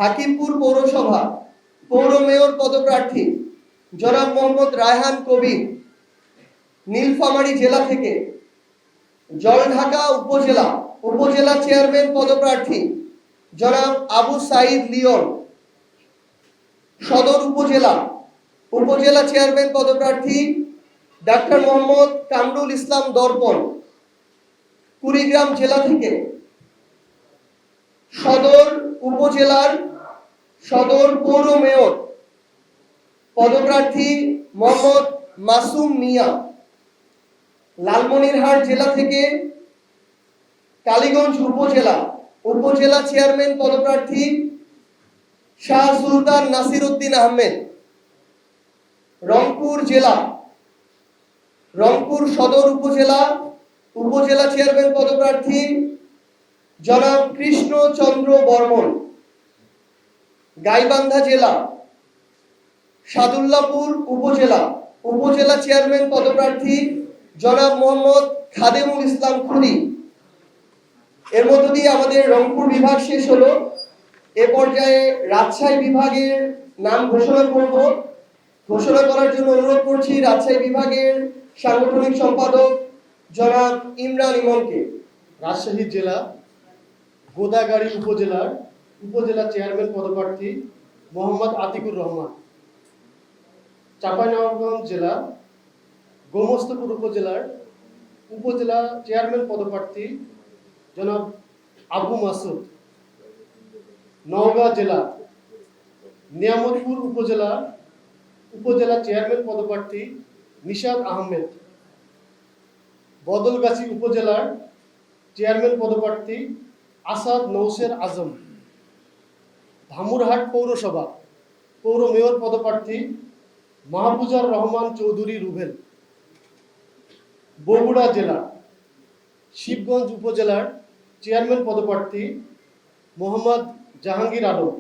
হাকিমপুর পৌরসভা পৌর মেয়র পদপ্রার্থী জনাব মোহাম্মদ রায়হান কবির নীলফামারী জেলা থেকে। জলঢাকা উপজেলা চেয়ারম্যান পদপ্রার্থী জনাব আবু সাইদ লিওন। সদর উপজেলা চেয়ারম্যান পদপ্রার্থী ডাক্তার মোহাম্মদ কামরুল ইসলাম দর্পণ কুড়িগ্রাম জেলা থেকে। সদর পৌর মেয়র পদপ্রার্থী মোহাম্মদ মাসুম মিয়া। লালমনিরহাট জেলা থেকে কালীগঞ্জ উপজেলা চেয়ারম্যান পদপ্রার্থী শাহ সুলতান নাসির উদ্দিন আহমেদ। রংপুর সদর উপজেলা চেয়ারম্যান পদপ্রার্থী জনাব কৃষ্ণ চন্দ্র বর্মন। গাইবান্ধা জেলা সাদুল্লাপুর উপজেলা চেয়ারম্যান পদপ্রার্থী জনাব মোহাম্মদ খাদেমুল ইসলাম খুনি। এর মধ্য দিয়ে আমাদের রংপুর বিভাগ শেষ হলো। এ পর্যায়ে রাজশাহী বিভাগের নাম ঘোষণা করব। ঘোষণা করার জন্য অনুরোধ করছি রাজশাহী বিভাগের সাংগঠনিক সম্পাদক জনাব ইমরান ইমনকে। রাজশাহী জেলা গোদাগাড়ী উপজেলা চেয়ারম্যান পদপ্রার্থী মোহাম্মদ আতিকুর রহমান। চাঁপাইনবাবগঞ্জ জেলা গোমস্তাপুর উপজেলা চেয়ারম্যান পদপ্রার্থী জনাব আবু মাসুদ। নওগাঁ জেলা নিয়ামতপুর উপজেলা চেয়ারম্যান পদপ্রার্থী নিশাদ আহমেদ। বদলগাছি উপজেলার চেয়ারম্যান পদপ্রার্থী আসাদ নৌসের আজম। ধামুরহাট পৌরসভা পৌর মেয়র পদপ্রার্থী মাহফুজার রহমান চৌধুরী রুবেল। বগুড়া জেলা শিবগঞ্জ উপজেলার চেয়ারম্যান পদপ্রার্থী মোহাম্মদ জাহাঙ্গীর আলম।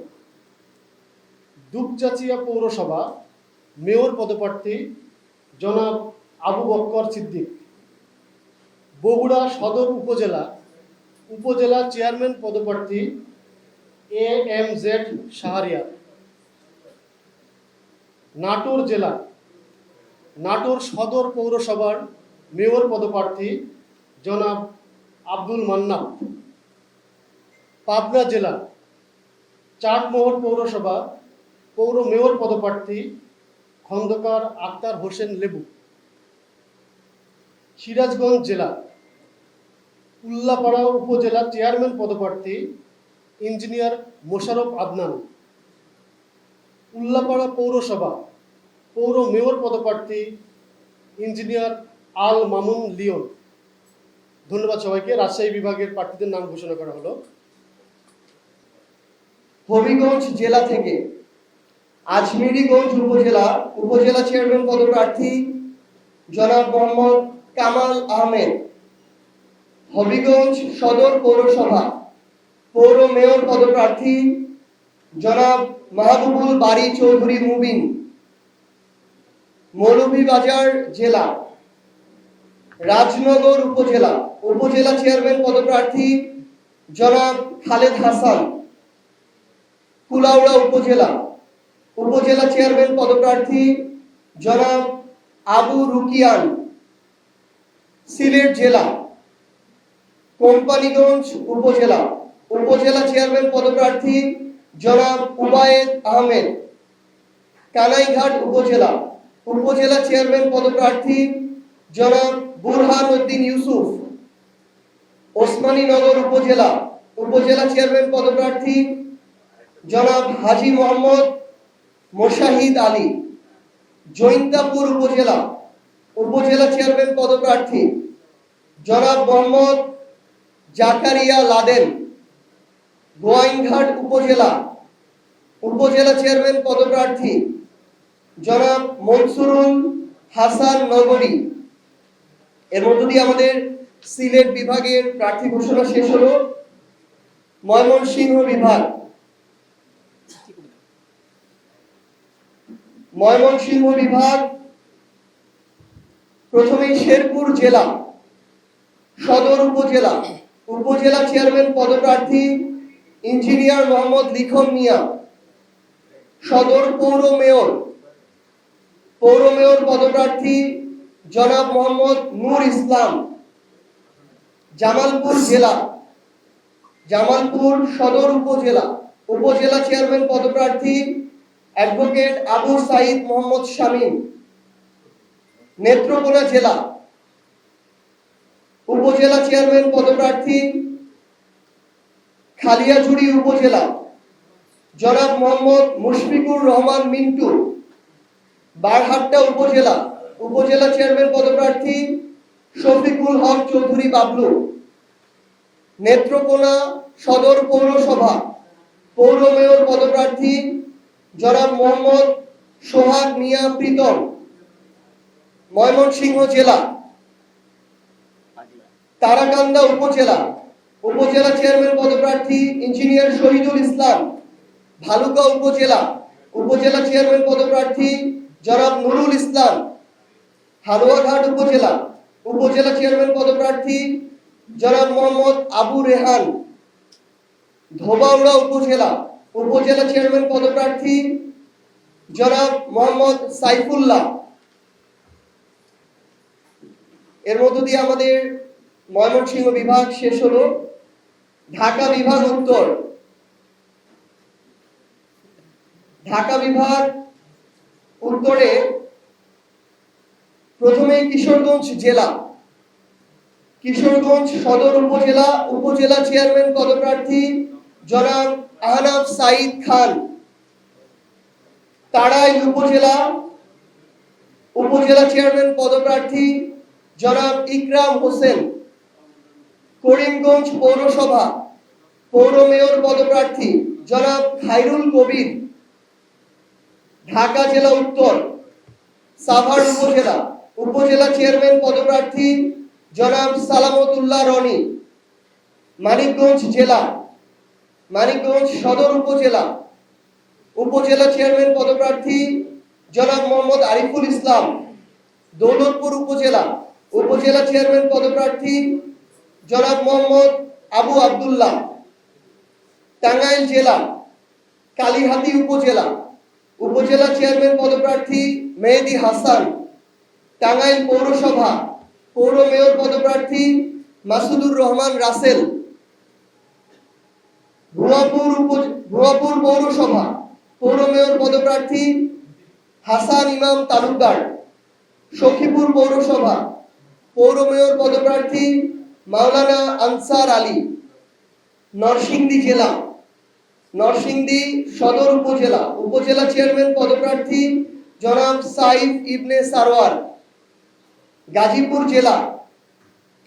দুপচাচিয়া পৌরসভা মেয়র পদপ্রার্থী জনাব আবু বক্কর সিদ্দিক। বগুড়া সদর উপজেলা চেয়ারম্যান পদপ্রার্থী AMZ শাহরিয়ার। নাটোর সদর পৌরসভার মেয়র পদপ্রার্থী জনাব আব্দুল মান্নান। পাবনা জেলা চাটমোহর পৌরসভা পৌর মেয়র পদপ্রার্থী খন্দকার আক্তার হোসেন লেবু। সিরাজগঞ্জ জেলা উল্লাপাড়া উপজেলা চেয়ারম্যান পদপ্রার্থী ইঞ্জিনিয়ার মোশাররফ আদনান। উল্লাপাড়া পৌরসভা পৌর মেয়র পদপ্রার্থী ইঞ্জিনিয়ার আল মামুন লিওন। ধন্যবাদ সবাইকে। রাজশাহী বিভাগের প্রার্থীদের নাম ঘোষণা করা হলো। হবিগঞ্জ জেলা থেকে আজমিরিগঞ্জ উপজেলা চেয়ারম্যান পদপ্রার্থী জনাব মোহাম্মদ কামাল আহমেদ। হবিগঞ্জ সদর পৌরসভা পৌর মেয়র পদপ্রার্থী জনাব মাহবুবুল বারী চৌধুরী মুবিন। মৌলভীবাজার জেলা রাজনগর উপজেলা চেয়ারম্যান পদপ্রার্থী জনাব খালেদ হাসান। কুলাউড়া উপজেলা চেয়ারম্যান পদপ্রার্থী জনাব আবু রুকিয়ান। সিলেট জেলা কোম্পানীগঞ্জ উপজেলা চেয়ারম্যান পদপ্রার্থী জনাব উবায়েদ আহমেদ। কানাইঘাট উপজেলা চেয়ারম্যান পদপ্রার্থী জনাব বুরহান উদ্দিন ইউসুফ। ওসমানীনগর উপজেলা চেয়ারম্যান পদপ্রার্থী জনাব হাজী মোহাম্মদ মোশাহিদ আলী। জৈন্তাপুর উপজেলা চেয়ারম্যান পদপ্রার্থী জনাব মোহাম্মদ জাকারিয়া লাদেন। গোয়াইনঘাট উপজেলা চেয়ারম্যান পদপ্রার্থী জনাব মনসুরুল হাসান নগরী। এর মধ্য দিয়ে আমাদের সিলেট বিভাগের প্রার্থী ঘোষণা শেষ হলো। ময়মনসিংহ বিভাগ প্রথমেই শেরপুর জেলা সদর উপজেলা চেয়ারম্যান পদপ্রার্থী ইঞ্জিনিয়ার মোহাম্মদ লিখন মিয়া। সদর পৌর মেয়র পদপ্রার্থী জনাব মোহাম্মদ নূর ইসলাম। জামালপুর সদর উপজেলা চেয়ারম্যান পদপ্রার্থী অ্যাডভোকেট আবু সাইদ মোহাম্মদ শামীম। নেত্রকোনা উপজেলা চেয়ারম্যান পদপ্রার্থী খালিয়াজুড়ি উপজেলা জনাব মোহাম্মদ মুশফিকুর রহমান মিন্টু। বারহাট্টা উপজেলা চেয়ারম্যান পদপ্রার্থী শফিকুল হক চৌধুরী বাবলু। নেত্রকোনা সদর পৌরসভা পৌর মেয়র পদপ্রার্থী জনাব মোহাম্মদ সোহাগ মিয়া প্রীতম। ময়মনসিংহ জেলা তারাকান্দা উপজেলা চেয়ারম্যান পদপ্রার্থী ইঞ্জিনিয়ার শহীদুল ইসলাম। ভালুকা উপজেলা চেয়ারম্যান পদপ্রার্থী জনাব নুরুল ইসলাম। হালুয়াঘাট উপজেলা চেয়ারম্যান পদপ্রার্থী জনাব মোহাম্মদ আবু রেহান। ধোবাউড়া উপজেলা চেয়ারম্যান পদপ্রার্থী জনাব মোহাম্মদ সাইফুল্লাহ। এর মধ্য দিয়ে আমাদের ময়মনসিংহ বিভাগ শেষ হলো। ঢাকা বিভাগ উত্তরে প্রথমে কিশোরগঞ্জ সদর উপজেলা চেয়ারম্যান পদপ্রার্থী জনাব আহনাফ সাইদ খান। তাড়াইল উপজেলা চেয়ারম্যান পদপ্রার্থী জনাব ইকরাম হোসেন। করিমগঞ্জ পৌরসভা পৌর মেয়র পদপ্রার্থী জনাব খায়রুল কবির। ঢাকা জেলা উত্তর সাভার উপজেলা চেয়ারম্যান পদপ্রার্থী জনাব সালামতুল্লাহ রনি। মানিকগঞ্জ সদর উপজেলা চেয়ারম্যান পদপ্রার্থী জনাব মোহাম্মদ আরিফুল ইসলাম। দৌলতপুর উপজেলা চেয়ারম্যান পদপ্রার্থী জনাব মোহাম্মদ আবু আব্দুল্লাহ। টাঙ্গাইল জেলা কালিহাতী উপজেলা চেয়ারম্যান পদপ্রার্থী মেহেদী হাসান। টাঙ্গাইল পৌরসভা পৌর মেয়র পদপ্রার্থী মাসুদুর রহমান রাসেল। ভুয়াপুর পৌরসভা পৌর মেয়র পদপ্রার্থী হাসান ইমাম তালুকদার। সখীপুর পৌরসভা পৌর মেয়র পদপ্রার্থী মাওলানা আনসার আলী। নরসিংদী সদর উপজেলা চেয়ারম্যান পদপ্রার্থী জনাব সাইফ ইবনে সারওয়ার। গাজীপুর জেলা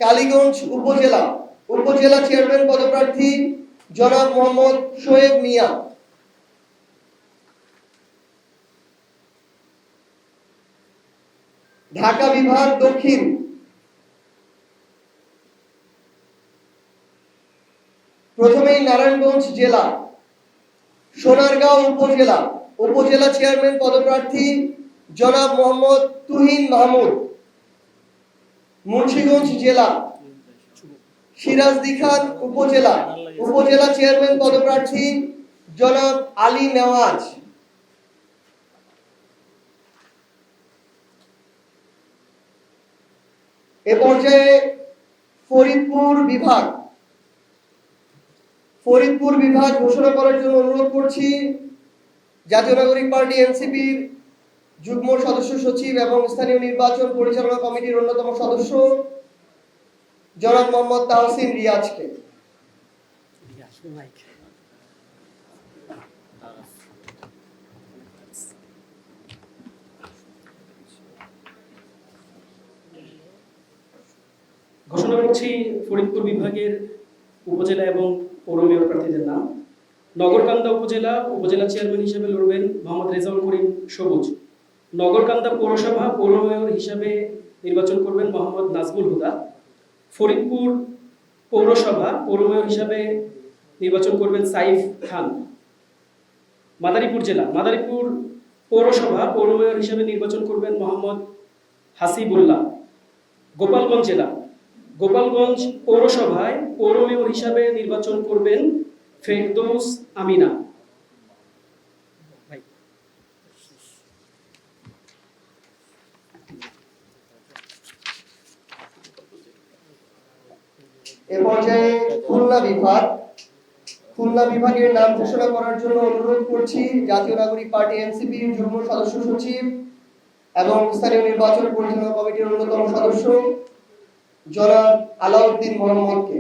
কালীগঞ্জ উপজেলা চেয়ারম্যান পদপ্রার্থী জনাব মোহাম্মদ শোয়েব মিয়া। ঢাকা বিভাগ দক্ষিণ প্রথমেই নারায়ণগঞ্জ জেলা সোনারগাঁও উপজেলা চেয়ারম্যান পদপ্রার্থী জনাব মোহাম্মদ তুহিন মাহমুদ। মুন্সিগঞ্জ জেলা সিরাজদি খান উপজেলা চেয়ারম্যান পদপ্রার্থী জনাব আলী নেওয়াজ। এ পর্যায়ে ফরিদপুর বিভাগ ঘোষণা করার জন্য অনুরোধ করছি জাতীয় নাগরিক পার্টি এনসিপির যুগ্ম সদস্য সচিব এবং স্থানীয় নির্বাচন পরিচালনা কমিটির অন্যতম সদস্য জনাব মোহাম্মদ তাহসিন রিয়াজকে। ঘোষণা করছি ফরিদপুর বিভাগের উপজেলা এবং পৌর মেয়র প্রার্থীদের নাম। নগরকান্দা উপজেলা চেয়ারম্যান হিসেবে লড়বেন মোহাম্মদ রেজাউল করিম সবুজ। নগরকান্দা পৌরসভা পৌর মেয়র হিসাবে নির্বাচন করবেন মোহাম্মদ নাজমুল হুদা। ফরিদপুর পৌরসভা পৌর মেয়র হিসাবে নির্বাচন করবেন সাইফ খান। মাদারীপুর পৌরসভা পৌর মেয়র হিসাবে নির্বাচন করবেন মোহাম্মদ হাসিবুল্লাহ। গোপালগঞ্জ পৌরসভায় পৌর মেয়র হিসাবে নির্বাচন করবেন ফেরদৌস আমিনা। ভাই এ পর্যায়ে খুলনা বিভাগের নাম ঘোষণা করার জন্য অনুরোধ করছি জাতীয় নাগরিক পার্টি এনসিপির যুগ্ম সদস্য সচিব এবং স্থানীয় নির্বাচন পরিচালনা কমিটির অন্যতম সদস্য জনাব আলাউদ্দিন মোহাম্মদকে।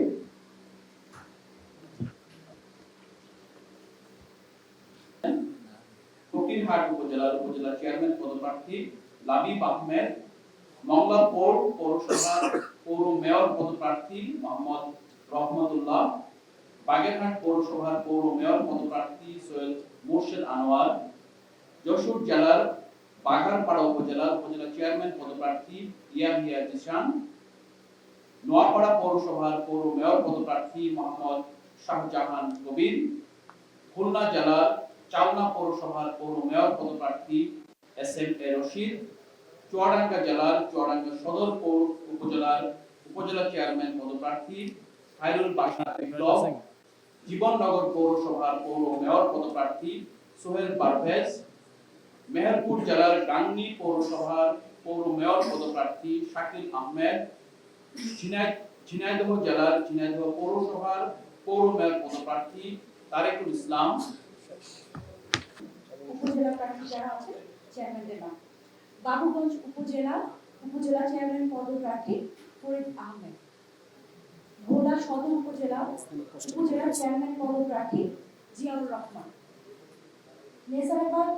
ফকিরহাট উপজেলার উপজেলা চেয়ারম্যান পদপ্রার্থী লাবিব আহমেদ, মংলা পৌরসভার পৌর মেয়র পদপ্রার্থী মোহাম্মদ রহমতুল্লাহ, বাগেরহাট পৌরসভার পৌর মেয়র পদপ্রার্থী সৈয়দ মোর্শেদ আনোয়ার, যশোর জেলার বাঘারপাড়া উপজেলার উপজেলা চেয়ারম্যান পদপ্রার্থী ইয়াহিয়া জিশান, নোয়াপাড়া পৌরসভার পৌর মেয়র পদপ্রার্থী মোহাম্মদ শাহজাহান কবির, খুলনা জেলার চালনা পৌরসভার পৌর মেয়র পদপ্রার্থী এস.এম.এ রশিদ, চুয়াডাঙ্গা জেলার চুয়াডাঙ্গা সদর উপজেলার উপজেলা চেয়ারম্যান পদপ্রার্থী খায়রুল বাশার বিপ্লব, জীবননগর পৌরসভার পৌর মেয়র পদপ্রার্থী সোহেল পারভেজ, মেহেরপুর জেলার গাংনী পৌরসভার পৌর মেয়র পদপ্রার্থী শাকিল আহমেদ, ঝিনাইদহ জেলার ঝিনাইদহ পৌরসভার পৌর মেয়র পদপ্রার্থী তারেকুল ইসলাম। উপজেলা প্রার্থী যারা আছে চেয়ারম্যানদের নাম: বাবুগঞ্জ উপজেলা চেয়ারম্যান পদপ্রার্থী ফরিদ আহমেদ, ভোলা সদর উপজেলা চেয়ারম্যান পদপ্রার্থী জিয়াউর রহমান, নেসারাবাদ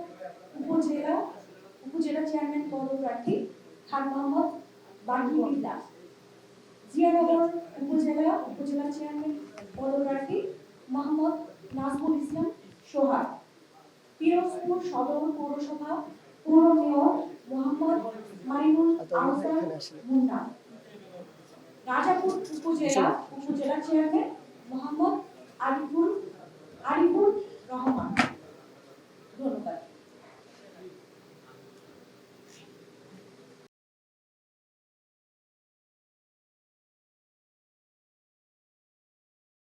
উপজেলা চেয়ারম্যান পদপ্রার্থী খান মোহাম্মদ বান্টি বিল্লাহ, জিয়ানগর উপজেলা চেয়ারম্যান পদপ্রার্থী মোহাম্মদ নাজমুল ইসলাম সোহাগ, পিরোজপুর সদর পৌরসভা পৌর মেয়র মোহাম্মদ মাইনুল আহসান মুন্না, রাজাপুর উপজেলা চেয়ারম্যান মোহাম্মদ আরিফুল